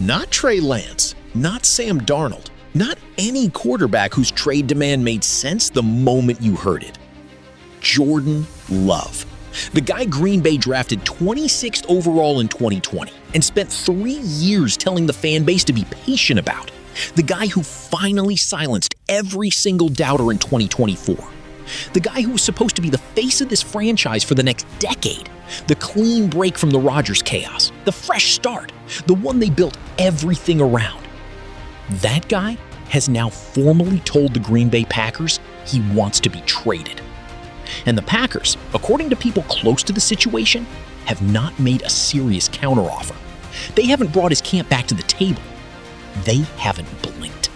Not Trey Lance, not Sam Darnold, not any quarterback whose trade demand made sense the moment you heard it. Jordan Love. The guy Green Bay drafted 26th overall in 2020 and spent 3 years telling the fan base to be patient about. The guy who finally silenced every single doubter in 2024. The guy who was supposed to be the face of this franchise for the next decade. The clean break from the Rodgers chaos. The fresh start. The one they built everything around. That guy has now formally told the Green Bay Packers he wants to be traded. And the Packers, according to people close to the situation, have not made a serious counteroffer. They haven't brought his camp back to the table. They haven't blinked.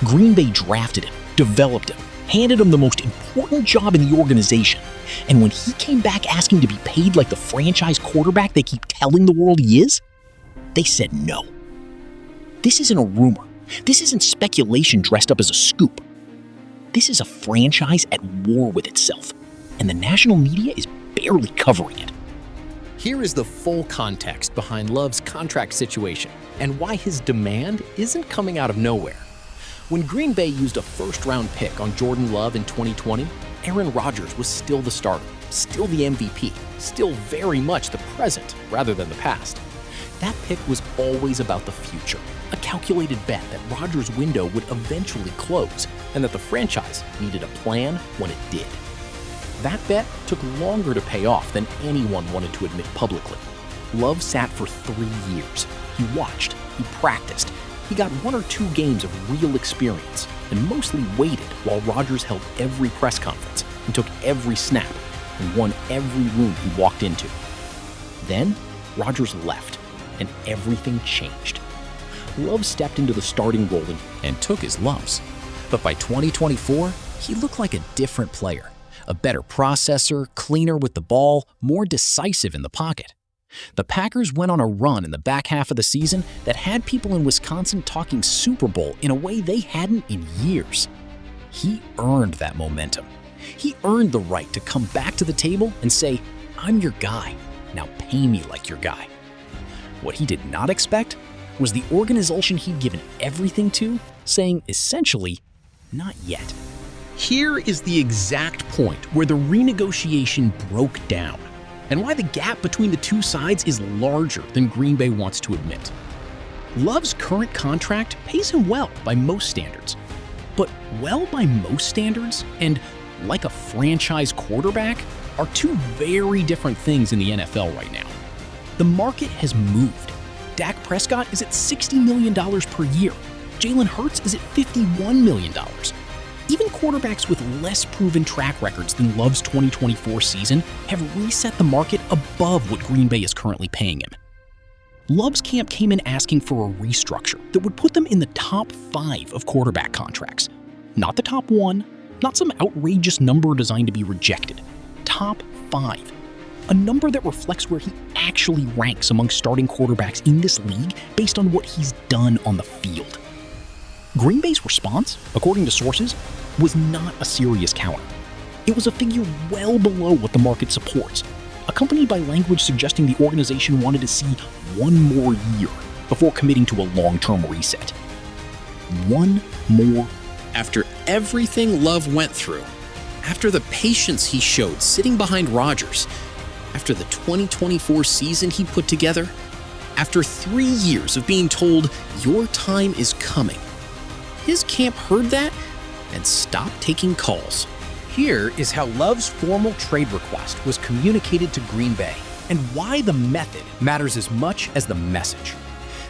Green Bay drafted him, developed him, handed him the most important job in the organization. And when he came back asking to be paid like the franchise quarterback they keep telling the world he is, they said no. This isn't a rumor. This isn't speculation dressed up as a scoop. This is a franchise at war with itself, and the national media is barely covering it. Here is the full context behind Love's contract situation and why his demand isn't coming out of nowhere. When Green Bay used a first-round pick on Jordan Love in 2020, Aaron Rodgers was still the starter, still the MVP, still very much the present rather than the past. That pick was always about the future, a calculated bet that Rodgers' window would eventually close and that the franchise needed a plan when it did. That bet took longer to pay off than anyone wanted to admit publicly. Love sat for 3 years. He watched, he practiced, he got 1 or 2 games of real experience and mostly waited while Rodgers held every press conference and took every snap and won every room he walked into. Then Rodgers left and everything changed. Love stepped into the starting role and took his lumps. But by 2024, he looked like a different player. A better processor, cleaner with the ball, more decisive in the pocket. The Packers went on a run in the back half of the season that had people in Wisconsin talking Super Bowl in a way they hadn't in years. He earned that momentum. He earned the right to come back to the table and say, "I'm your guy. Now pay me like your guy." What he did not expect was the organization he'd given everything to saying essentially, "Not yet." Here is the exact point where the renegotiation broke down, and why the gap between the two sides is larger than Green Bay wants to admit. Love's current contract pays him well by most standards. But well by most standards and like a franchise quarterback are two very different things in the NFL right now. The market has moved. Dak Prescott is at $60 million per year. Jalen Hurts is at $51 million. Even quarterbacks with less proven track records than Love's 2024 season have reset the market above what Green Bay is currently paying him. Love's camp came in asking for a restructure that would put them in the top 5 of quarterback contracts. Not the top 1, not some outrageous number designed to be rejected. Top 5. A number that reflects where he actually ranks among starting quarterbacks in this league based on what he's done on the field. Green Bay's response, according to sources, was not a serious counter. It was a figure well below what the market supports, accompanied by language suggesting the organization wanted to see 1 more year before committing to a long-term reset. 1 more. After everything Love went through, after the patience he showed sitting behind Rodgers, after the 2024 season he put together, after 3 years of being told your time is coming, his camp heard that and stopped taking calls. Here is how Love's formal trade request was communicated to Green Bay and why the method matters as much as the message.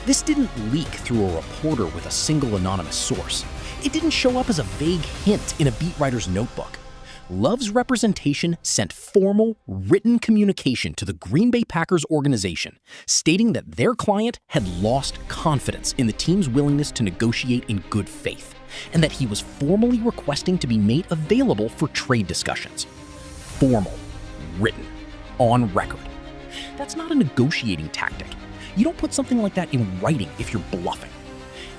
This didn't leak through a reporter with a single anonymous source. It didn't show up as a vague hint in a beat writer's notebook. Love's representation sent formal, written communication to the Green Bay Packers organization, stating that their client had lost confidence in the team's willingness to negotiate in good faith, and that he was formally requesting to be made available for trade discussions. Formal, written, on record. That's not a negotiating tactic. You don't put something like that in writing if you're bluffing.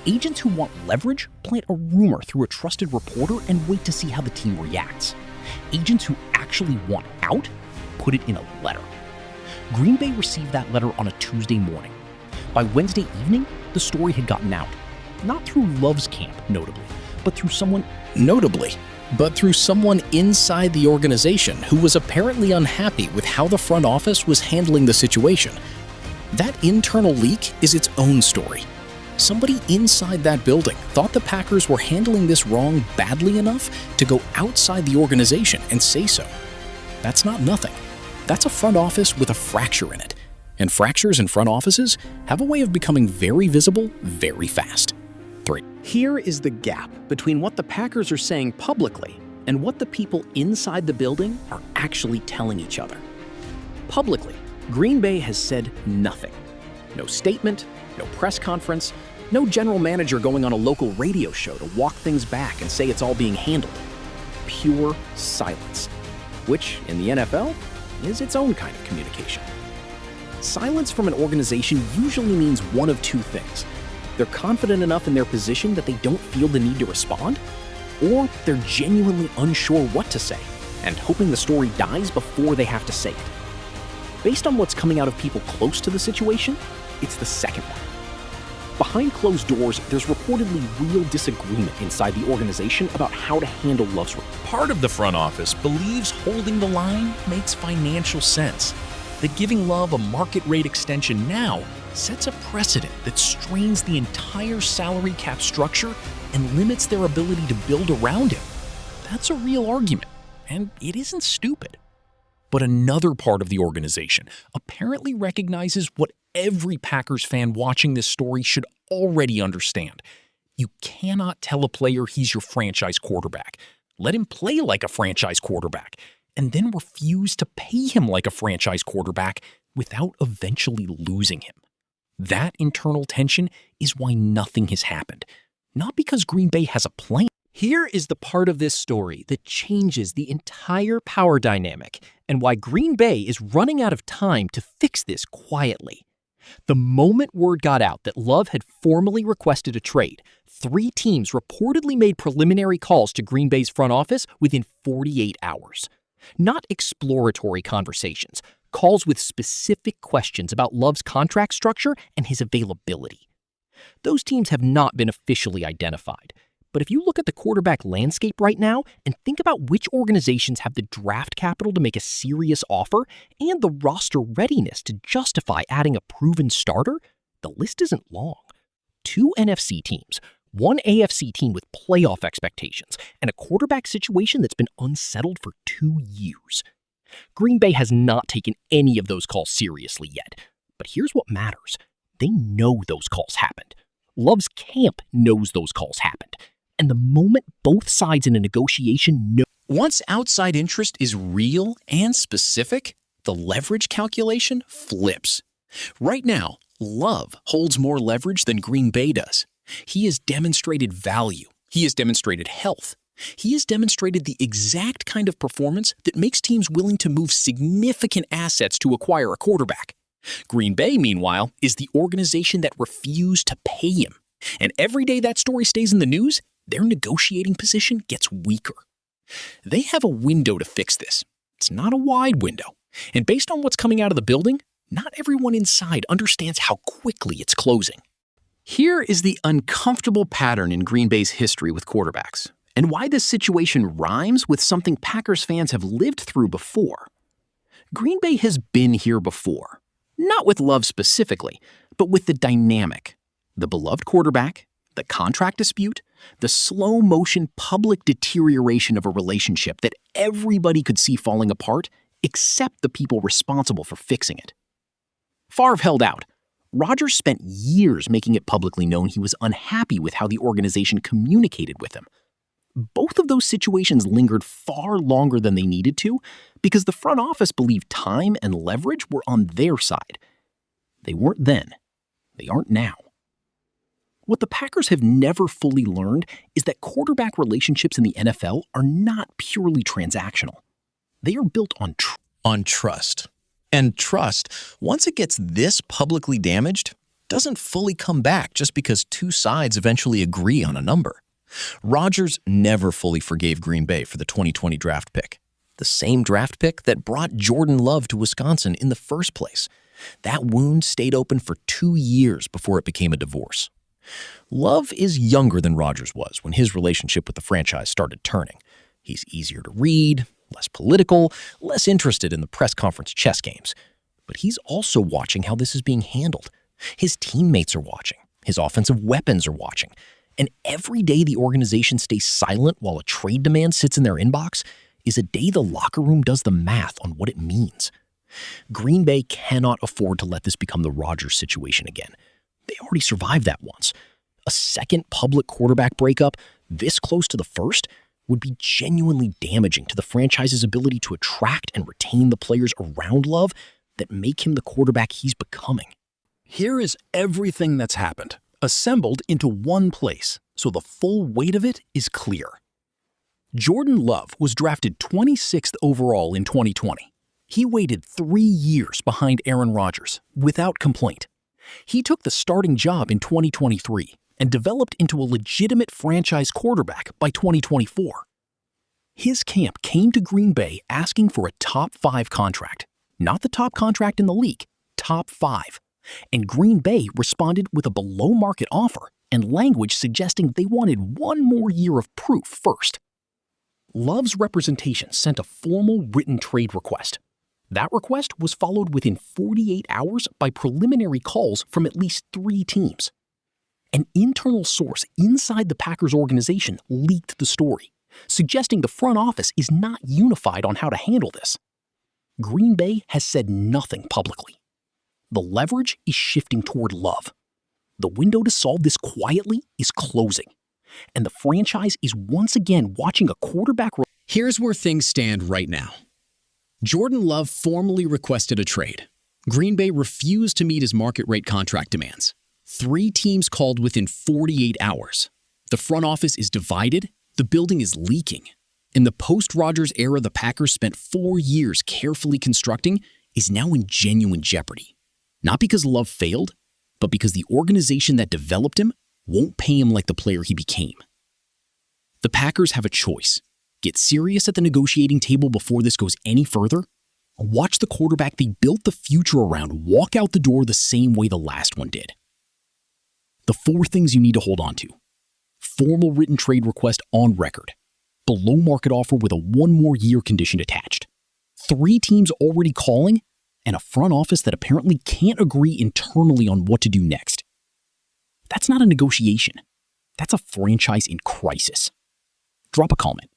Agents who want leverage plant a rumor through a trusted reporter and wait to see how the team reacts. Agents who actually want out put it in a letter. Green Bay received that letter on a Tuesday morning. By Wednesday evening, the story had gotten out. Not through Love's camp, notably, but through someone inside the organization who was apparently unhappy with how the front office was handling the situation. That internal leak is its own story. Somebody inside that building thought the Packers were handling this wrong badly enough to go outside the organization and say so. That's not nothing. That's a front office with a fracture in it. And fractures in front offices have a way of becoming very visible very fast. 3. Here is the gap between what the Packers are saying publicly and what the people inside the building are actually telling each other. Publicly, Green Bay has said nothing. No statement, no press conference, no general manager going on a local radio show to walk things back and say it's all being handled. Pure silence, which in the NFL is its own kind of communication. Silence from an organization usually means one of two things. They're confident enough in their position that they don't feel the need to respond, or they're genuinely unsure what to say and hoping the story dies before they have to say it. Based on what's coming out of people close to the situation, it's the second one. Behind closed doors, there's reportedly real disagreement inside the organization about how to handle Love's. Part of the front office believes holding the line makes financial sense. That giving Love a market rate extension now sets a precedent that strains the entire salary cap structure and limits their ability to build around him. That's a real argument, and it isn't stupid. But another part of the organization apparently recognizes what every Packers fan watching this story should already understand. You cannot tell a player he's your franchise quarterback, let him play like a franchise quarterback, and then refuse to pay him like a franchise quarterback without eventually losing him. That internal tension is why nothing has happened. Not because Green Bay has a plan. Here is the part of this story that changes the entire power dynamic and why Green Bay is running out of time to fix this quietly. The moment word got out that Love had formally requested a trade, 3 teams reportedly made preliminary calls to Green Bay's front office within 48 hours. Not exploratory conversations, calls with specific questions about Love's contract structure and his availability. Those teams have not been officially identified. But if you look at the quarterback landscape right now and think about which organizations have the draft capital to make a serious offer and the roster readiness to justify adding a proven starter, the list isn't long. 2 NFC teams, 1 AFC team with playoff expectations, and a quarterback situation that's been unsettled for 2 years. Green Bay has not taken any of those calls seriously yet. But here's what matters. They know those calls happened. Love's camp knows those calls happened. And the moment both sides in a negotiation know. Once outside interest is real and specific, the leverage calculation flips. Right now, Love holds more leverage than Green Bay does. He has demonstrated value. He has demonstrated health. He has demonstrated the exact kind of performance that makes teams willing to move significant assets to acquire a quarterback. Green Bay, meanwhile, is the organization that refused to pay him. And every day that story stays in the news, their negotiating position gets weaker. They have a window to fix this. It's not a wide window. And based on what's coming out of the building, not everyone inside understands how quickly it's closing. Here is the uncomfortable pattern in Green Bay's history with quarterbacks, and why this situation rhymes with something Packers fans have lived through before. Green Bay has been here before. Not with Love specifically, but with the dynamic. The beloved quarterback, the contract dispute, the slow-motion public deterioration of a relationship that everybody could see falling apart except the people responsible for fixing it. Favre held out. Rodgers spent years making it publicly known he was unhappy with how the organization communicated with him. Both of those situations lingered far longer than they needed to because the front office believed time and leverage were on their side. They weren't then. They aren't now. What the Packers have never fully learned is that quarterback relationships in the NFL are not purely transactional. They are built on trust. And trust, once it gets this publicly damaged, doesn't fully come back just because 2 sides eventually agree on a number. Rodgers never fully forgave Green Bay for the 2020 draft pick, the same draft pick that brought Jordan Love to Wisconsin in the first place, That wound stayed open for 2 years before it became a divorce. Love is younger than Rodgers was when his relationship with the franchise started turning. He's easier to read, less political, less interested in the press conference chess games. But he's also watching how this is being handled. His teammates are watching. His offensive weapons are watching. And every day the organization stays silent while a trade demand sits in their inbox is a day the locker room does the math on what it means. Green Bay cannot afford to let this become the Rodgers situation again. They already survived that once. A second public quarterback breakup, this close to the first, would be genuinely damaging to the franchise's ability to attract and retain the players around Love that make him the quarterback he's becoming. Here is everything that's happened, assembled into one place, so the full weight of it is clear. Jordan Love was drafted 26th overall in 2020. He waited 3 years behind Aaron Rodgers, without complaint. He took the starting job in 2023 and developed into a legitimate franchise quarterback by 2024. His camp came to Green Bay asking for a top 5 contract. Not the top contract in the league, top 5. And Green Bay responded with a below-market offer and language suggesting they wanted 1 more year of proof first. Love's representation sent a formal written trade request. That request was followed within 48 hours by preliminary calls from at least 3 teams. An internal source inside the Packers organization leaked the story, suggesting the front office is not unified on how to handle this. Green Bay has said nothing publicly. The leverage is shifting toward Love. The window to solve this quietly is closing, and the franchise is once again watching a quarterback. Here's where things stand right now. Jordan Love formally requested a trade. Green Bay refused to meet his market rate contract demands. 3 teams called within 48 hours. The front office is divided. The building is leaking. In the post-Rodgers era the Packers spent 4 years carefully constructing is now in genuine jeopardy. Not because Love failed, but because the organization that developed him won't pay him like the player he became. The Packers have a choice. Get serious at the negotiating table before this goes any further, or watch the quarterback they built the future around walk out the door the same way the last one did. The 4 things you need to hold on to. Formal written trade request on record. Below market offer with a 1 more year condition attached. 3 teams already calling, and a front office that apparently can't agree internally on what to do next. That's not a negotiation. That's a franchise in crisis. Drop a comment.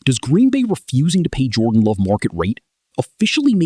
Does Green Bay refusing to pay Jordan Love market rate officially make